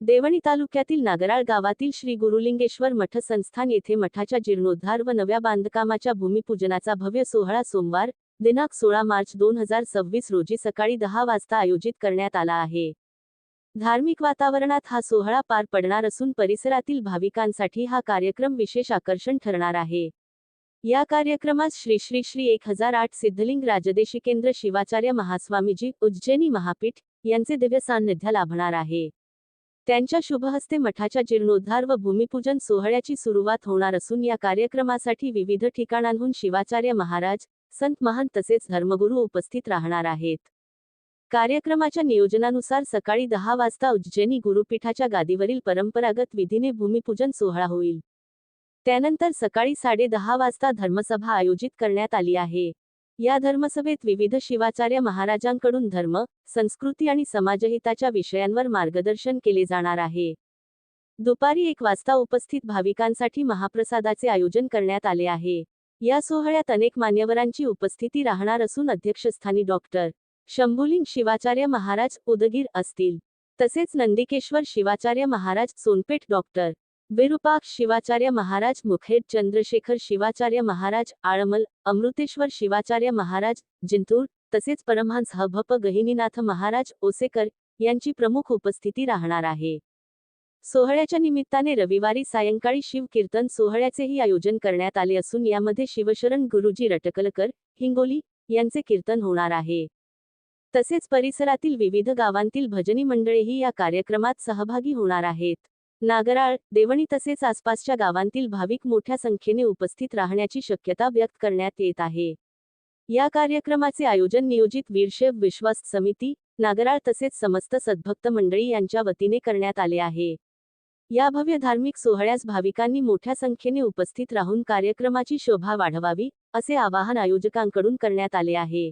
देवणी तालुक्यातील नागराळ गावातील श्री गुरुलिंगेश्वर मठ संस्थान येथे मठाच्या जीर्णोद्धार व नव्या बांधकामाच्या भूमिपूजनाचा भव्य सोहळा सोमवार, दिनांक 16 मार्च 2026 रोजी सकाळी 10 वाजता आयोजित करण्यात आला आहे. धार्मिक वातावरणात हा सोहळा पार पडणार असून परिसरातील भाविकांसाठी हा कार्यक्रम विशेष आकर्षण ठरणार आहे. या कार्यक्रमास श्री श्री श्री 1008 सिद्धलिंग राजदेशिकेंद्र शिवाचार्य महास्वामीजी उज्जैनी महापीठ यांचे दिव्य सान्निध्य लाभणार आहे. त्यांच्या शुभहस्ते मठाच्या जीर्णोद्धार व भूमिपूजन सोहळ्याची सुरुवात होणार असून या कार्यक्रमासाठी विविध ठिकाणांहून शिवाचार्य महाराज, संत महंत तसेच धर्मगुरू उपस्थित राहणार आहेत. कार्यक्रमाच्या नियोजनानुसार सकाळी 10 वाजता उज्जैनी गुरुपीठाच्या गादीवरील परंपरागत विधीने भूमिपूजन सोहळा होईल. त्यानंतर सकाळी 10:30 वाजता धर्मसभा आयोजित करण्यात आली आहे. या धर्मसभेत विविध शिवाचार्य महाराजांकडून धर्म, संस्कृती आणि समाजहिताच्या विषयांवर मार्गदर्शन केले जाणार आहे. दुपारी 1 वाजता उपस्थित भाविकांसाठी महाप्रसादाचे आयोजन करण्यात आले आहे. या सोहळ्यात अनेक मान्यवरांची उपस्थिती राहणार असून अध्यक्षस्थानी डॉक्टर शंभुलिंग शिवाचार्य महाराज उदगीर असतील. तसेच नंदिकेश्वर शिवाचार्य महाराज सोनपेठ, डॉक्टर विरूपाक्ष शिवाचार्य महाराज मुखेड, चंद्रशेखर शिवाचार्य महाराज आळमल, अमृतेश्वर शिवाचार्य महाराज जिंतूर तसेच परमहंस हभप गहिनीनाथ महाराज ओसेकर यांची प्रमुख उपस्थिती राहणार आहे. सोहळ्याच्या निमित्ताने रविवारी सायंकाळी शिव कीर्तन सोहळ्याचेही आयोजन करण्यात आले असून यामध्ये शिवशरण गुरुजी रटकलकर, हिंगोली यांचे कीर्तन होणार आहे. तसेच परिसरातील विविध गावांतील भजनी मंडळीही या कार्यक्रमात सहभागी होणार आहेत. नागराळ, देवणी तसेच आसपासच्या गावांतील भाविक मोठ्या संख्येने उपस्थित राहण्याची शक्यता व्यक्त करण्यात येत आहे. या कार्यक्रमाचे आयोजन नियोजित वीरशैव विश्वास समिती, नागराळ तसेच समस्त सद्भक्त मंडळी यांच्या वतीने करण्यात आले आहे. या भव्य धार्मिक सोहळ्यास भाविकांनी मोठ्या संख्येने उपस्थित राहून कार्यक्रमाची शोभा वाढवावी, असे आवाहन आयोजकांकडून करण्यात आले आहे.